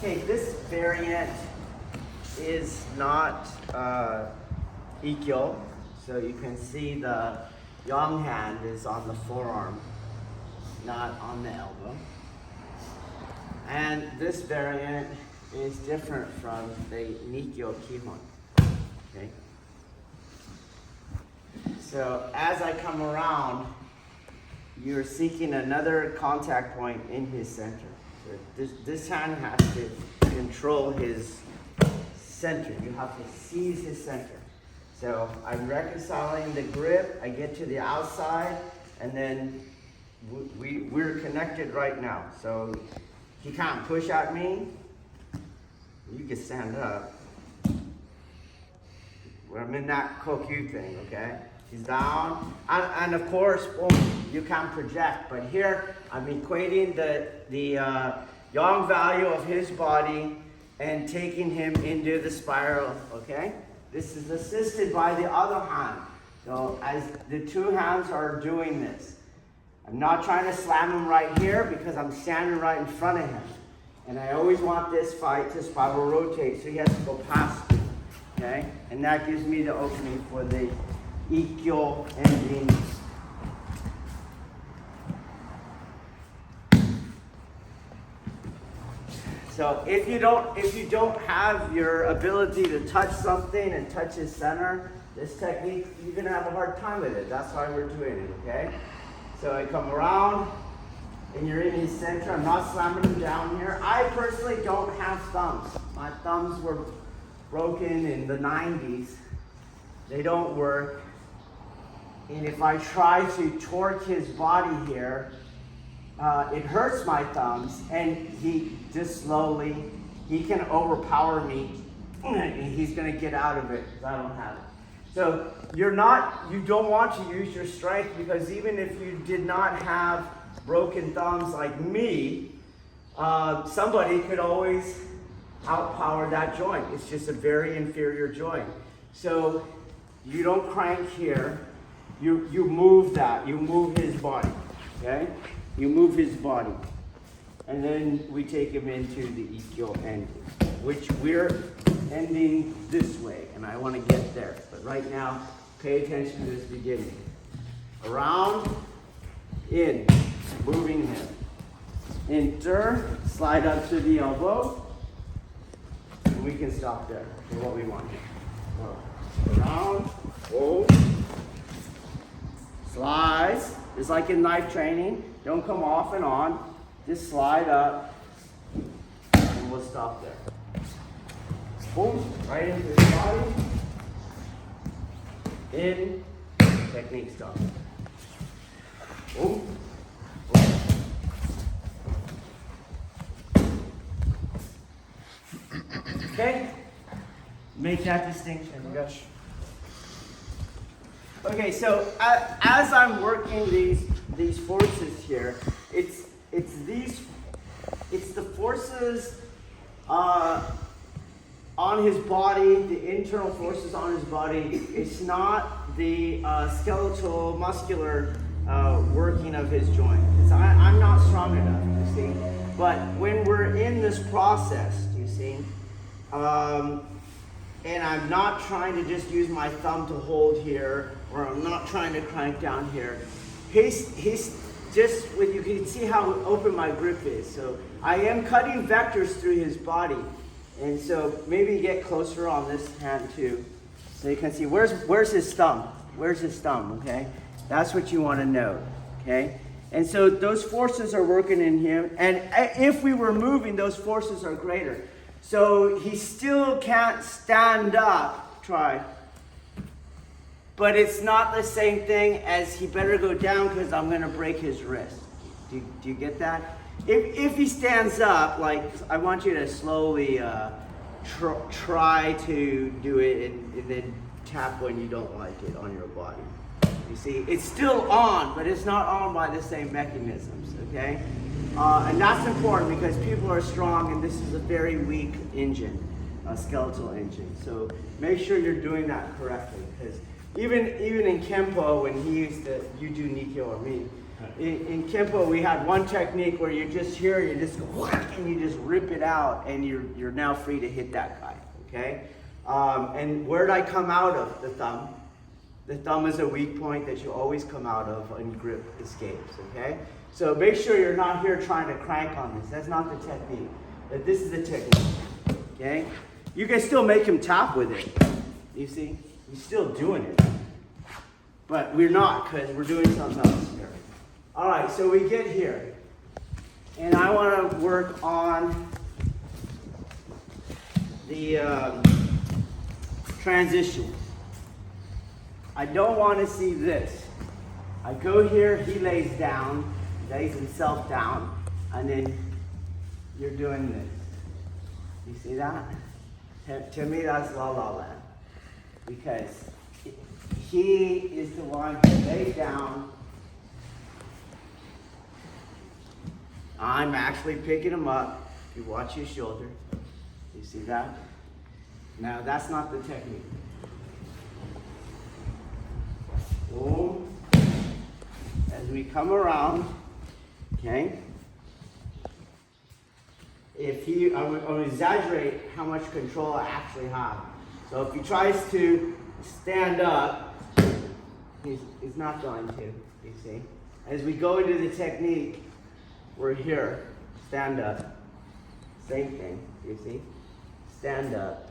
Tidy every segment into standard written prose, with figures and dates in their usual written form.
Okay, this variant is not Nikyo. So you can see the yang hand is on the forearm, not on the elbow. And this variant is different from the Nikyo Kihon. Okay? So as I come around, you're seeking another contact point in his center. So this hand has to control his center. You have to seize his center. So I'm reconciling the grip. I get to the outside, and then we're connected right now. So he can't push at me. You can stand up. I'm in that kokyu thing, okay? He's down, and of course, you can project. But here, I'm equating the yang value of his body and taking him into the spiral, okay? This is assisted by the other hand. So as the two hands are doing this, I'm not trying to slam him right here because I'm standing right in front of him. And I always want this fight to spiral rotate, so he has to go past me, okay? And that gives me the opening for the Nikyo ending. So if you don't have your ability to touch something and touch his center, this technique, you're gonna have a hard time with it. That's why we're doing it, okay? So I come around and you're in his center. I'm not slamming him down here. I personally don't have thumbs. My thumbs were broken in the 90s. They don't work. And if I try to torque his body here, it hurts my thumbs, and he just slowly, he can overpower me, and he's gonna get out of it because I don't have it. So you don't want to use your strength, because even if you did not have broken thumbs like me, somebody could always outpower that joint. It's just a very inferior joint. So you don't crank here. You move that. You move his body. Okay? You move his body. And then we take him into the Nikyo ending, which we're ending this way. And I want to get there. But right now, pay attention to this beginning. Around, in, moving him. Enter, slide up to the elbow. And we can stop there for what we want here. So, around, hold. Slides, just like in knife training. Don't come off and on. Just slide up, and we'll stop there. Boom, right into his body. In, technique stop. Boom. Boom. Okay, make that distinction. Gosh. Okay, so as I'm working these forces here, it's the forces on his body, the internal forces on his body. It's not the skeletal, muscular working of his joint. I'm not strong enough, you see. But when we're in this process, you see, and I'm not trying to just use my thumb to hold here, or I'm not trying to crank down here. He's just, you can see how open my grip is. So I am cutting vectors through his body. And so maybe get closer on this hand too. So you can see, where's his thumb? Where's his thumb, okay? That's what you want to know, okay? And so those forces are working in him. And if we were moving, those forces are greater. So he still can't stand up, try. But it's not the same thing as he better go down because I'm going to break his wrist. Do you get that? If he stands up, like, I want you to slowly try to do it and then tap when you don't like it on your body. You see, it's still on, but it's not on by the same mechanisms, okay? And that's important because people are strong and this is a very weak engine, a skeletal engine. So make sure you're doing that correctly, because even in Kempo, when you do Nikyo or me, In Kempo, we had one technique where you just here, you just go whack, and you just rip it out, and you're now free to hit that guy, okay? And where did I come out of? The thumb. The thumb is a weak point that you always come out of when grip escapes, okay? So make sure you're not here trying to crank on this. That's not the technique. But this is the technique, okay? You can still make him tap with it. You see? He's still doing it. But we're not, because we're doing something else here. All right, so we get here. And I want to work on the transitions. I don't want to see this. I go here, he lays down, lays himself down, and then you're doing this. You see that? To me, that's La La Land. Because he is the one who lays down. I'm actually picking him up. If you watch his shoulder, you see that? Now, that's not the technique. Boom. As we come around, okay? I'm going to exaggerate how much control I actually have. So if he tries to stand up, he's not going to, you see? As we go into the technique, we're here, stand up, same thing, you see? Stand up,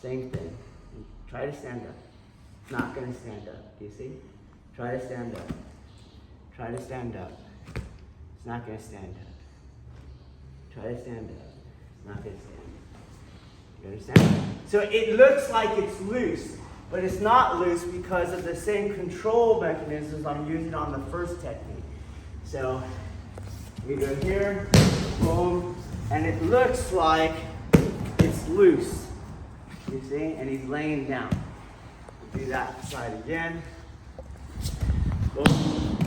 same thing. Try to stand up. Not going to stand up, do you see? Try to stand up. Try to stand up. It's not going to stand up. Try to stand up. It's not going to stand up. You understand? So it looks like it's loose, but it's not loose because of the same control mechanisms I'm using on the first technique. So we go here, boom, and it looks like it's loose. You see? And he's laying down. Do that side again. Boom.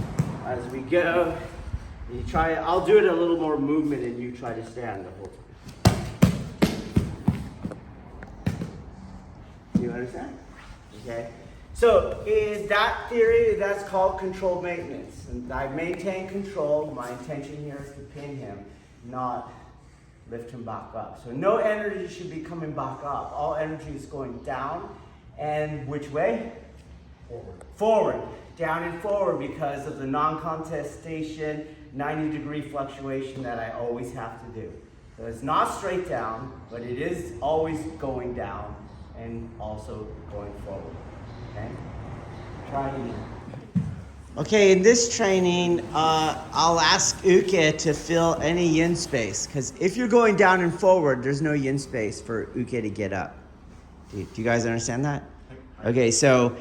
As we go, you try. I'll do it a little more movement, and you try to stand the whole time. You understand? Okay. So in that theory, that's called controlled maintenance. And I maintain control. My intention here is to pin him, not lift him back up. So no energy should be coming back up. All energy is going down. And which way? Forward. Forward. Down and forward because of the non-contestation 90-degree fluctuation that I always have to do. So it's not straight down, but it is always going down and also going forward. Okay? Try it again. Okay, in this training, I'll ask Uke to fill any yin space, because if you're going down and forward, there's no yin space for Uke to get up. Do you guys understand that? Okay, so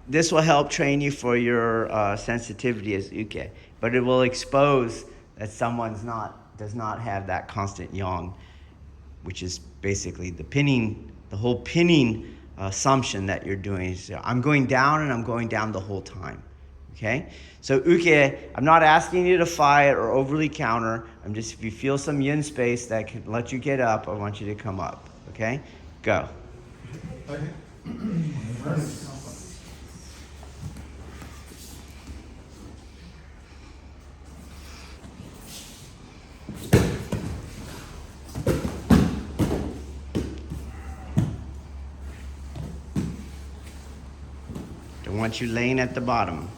this will help train you for your sensitivity as Uke, but it will expose that someone's does not have that constant yang, which is basically the pinning, the whole pinning assumption that you're doing. So I'm going down and I'm going down the whole time. Okay? So Uke, I'm not asking you to fight or overly counter. I'm just, if you feel some yin space that can let you get up, I want you to come up. Okay? Go. Okay. Don't want you laying at the bottom.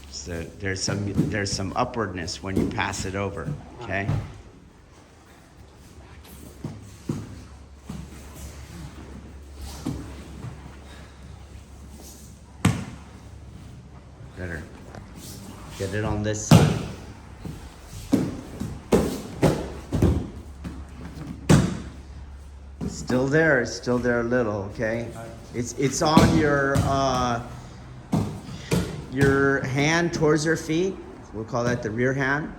So there's some upwardness when you pass it over, okay? Better get it on this side. Still there a little, okay? It's on your hand towards your feet. We'll call that the rear hand.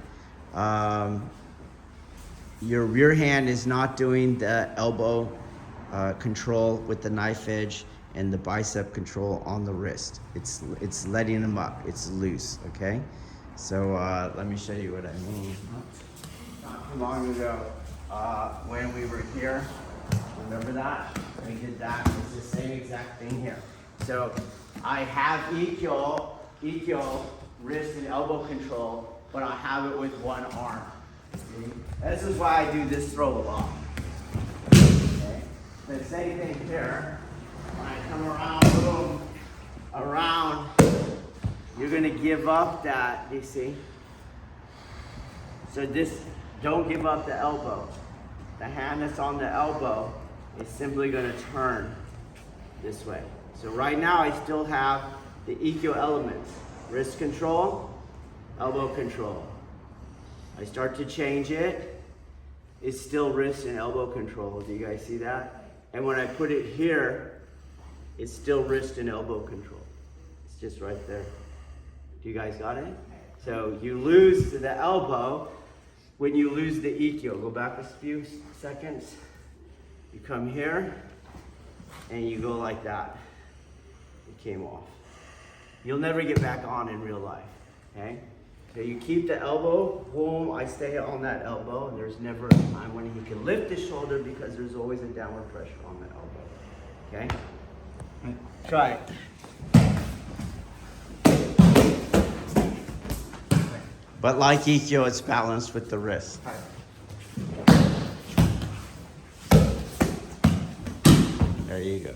Your rear hand is not doing the elbow control with the knife edge and the bicep control on the wrist. It's letting them up. It's loose, okay? So let me show you what I mean. Not too long ago, when we were here, Remember that? We did that. It's the same exact thing here. So I have Nikyo, wrist and elbow control, but I have it with one arm. See? This is why I do this throw a lot. Okay? The same thing here. When I come around, boom, around, you're gonna give up that, you see? So this, don't give up the elbow. The hand that's on the elbow is simply gonna turn this way. So right now I still have the Nikyo elements. Wrist control, elbow control. I start to change it, it's still wrist and elbow control. Do you guys see that? And when I put it here, it's still wrist and elbow control. It's just right there. Do you guys got it? So you lose to the elbow when you lose the Nikyo. Go back a few seconds. You come here and you go like that. It came off. You'll never get back on in real life, okay? So you keep the elbow, boom, I stay on that elbow, and there's never a time when he can lift his shoulder because there's always a downward pressure on the elbow, okay? Try it. But like Nikyo, it's balanced with the wrist. There you go.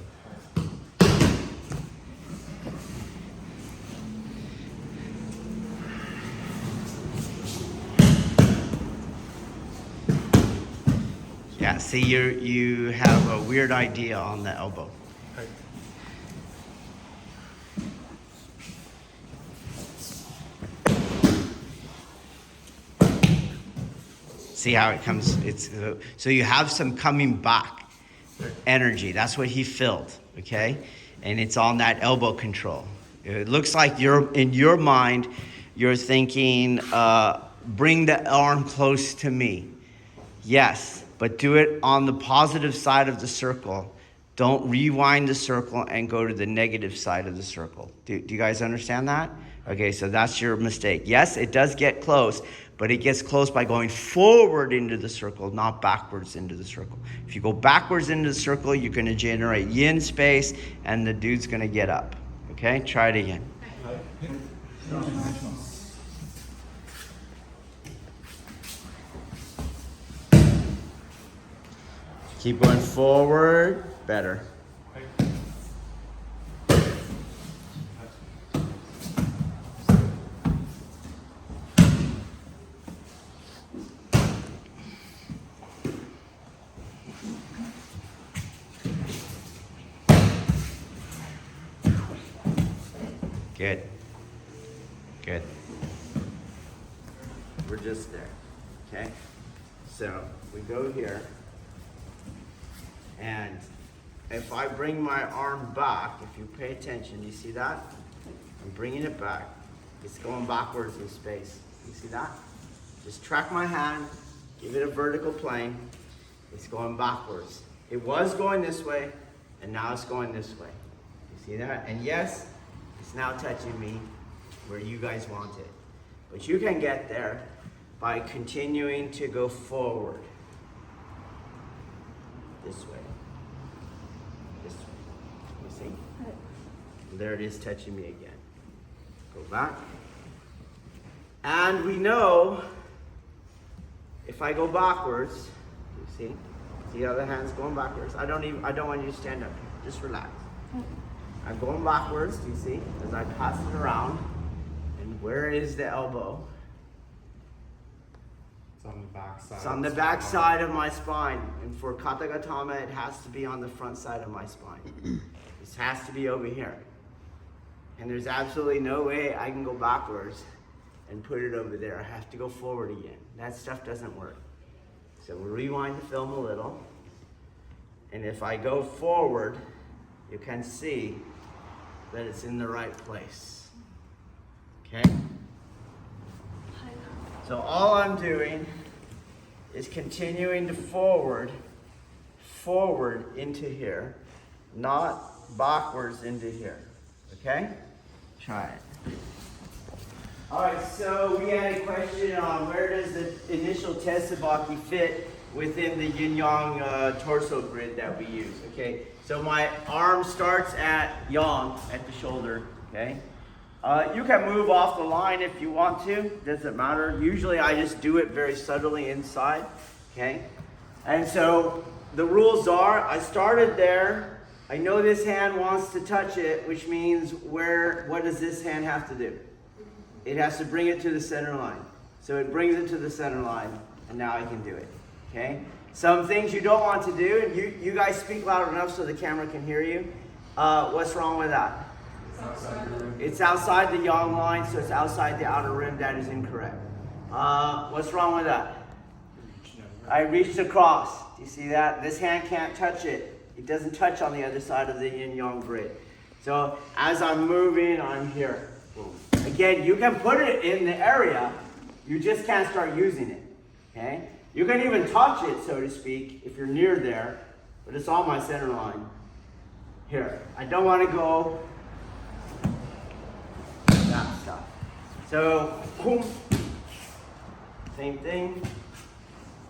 Yeah, see, you have a weird idea on the elbow. See how it comes? So you have some coming back energy. That's what he filled, okay? And it's on that elbow control. It looks like in your mind, you're thinking, bring the arm close to me. Yes, but do it on the positive side of the circle. Don't rewind the circle and go to the negative side of the circle. Do you guys understand that? Okay, so that's your mistake. Yes, it does get close, but it gets close by going forward into the circle, not backwards into the circle. If you go backwards into the circle, you're going to generate yin space, and the dude's going to get up. Okay, try it again. Keep going forward, better. Good. Good. We're just there. Okay? So we go here. And if I bring my arm back, if you pay attention, you see that? I'm bringing it back. It's going backwards in space. You see that? Just track my hand, give it a vertical plane. It's going backwards. It was going this way, and now it's going this way. You see that? And yes, it's now touching me where you guys want it. But you can get there by continuing to go forward. This way. This way. You see? There it is touching me again. Go back. And we know if I go backwards, you see how the hand's going backwards? I don't want you to stand up here. Just relax. I'm going backwards, do you see? As I pass it around. And where is the elbow? On the back side. It's on the back side of my spine. And for Katagatama, it has to be on the front side of my spine. This has to be over here. And there's absolutely no way I can go backwards and put it over there. I have to go forward again. That stuff doesn't work. So we'll rewind the film a little. And if I go forward, you can see that it's in the right place. Okay? So all I'm doing is continuing to forward into here, not backwards into here. Okay? Try it. All right, so we had a question on where does the initial Tetsubaki fit within the yin-yang torso grid that we use, okay? So my arm starts at yang, at the shoulder, okay? You can move off the line if you want to, doesn't matter. Usually I just do it very subtly inside, okay? And so the rules are, I started there, I know this hand wants to touch it, which means what does this hand have to do? It has to bring it to the center line. So it brings it to the center line, and now I can do it, okay? Some things you don't want to do, and you guys speak loud enough so the camera can hear you. What's wrong with that? It's outside the yang line, so it's outside the outer rim. That is incorrect. What's wrong with that? I reached across. Do you see that? This hand can't touch it. It doesn't touch on the other side of the yin-yang grid. So as I'm moving, I'm here. Again, you can put it in the area, you just can't start using it, okay? You can even touch it, so to speak, if you're near there, but it's on my center line. Here, I don't want to go that stuff. So, boom, same thing.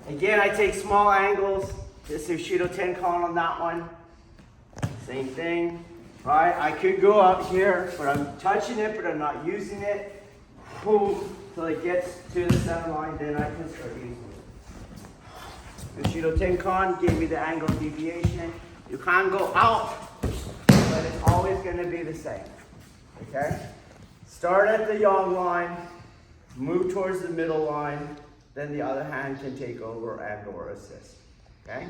Again, I take small angles, just Shido Tenkan on that one. Same thing. Right, I could go up here, but I'm touching it, but I'm not using it. Boom, till it gets to the center line, then I can start using it. The Shido Tenkan gave me the angle deviation. You can't go out, but it's always going to be the same. Okay? Start at the yang line, move towards the middle line, then the other hand can take over and or assist. Okay?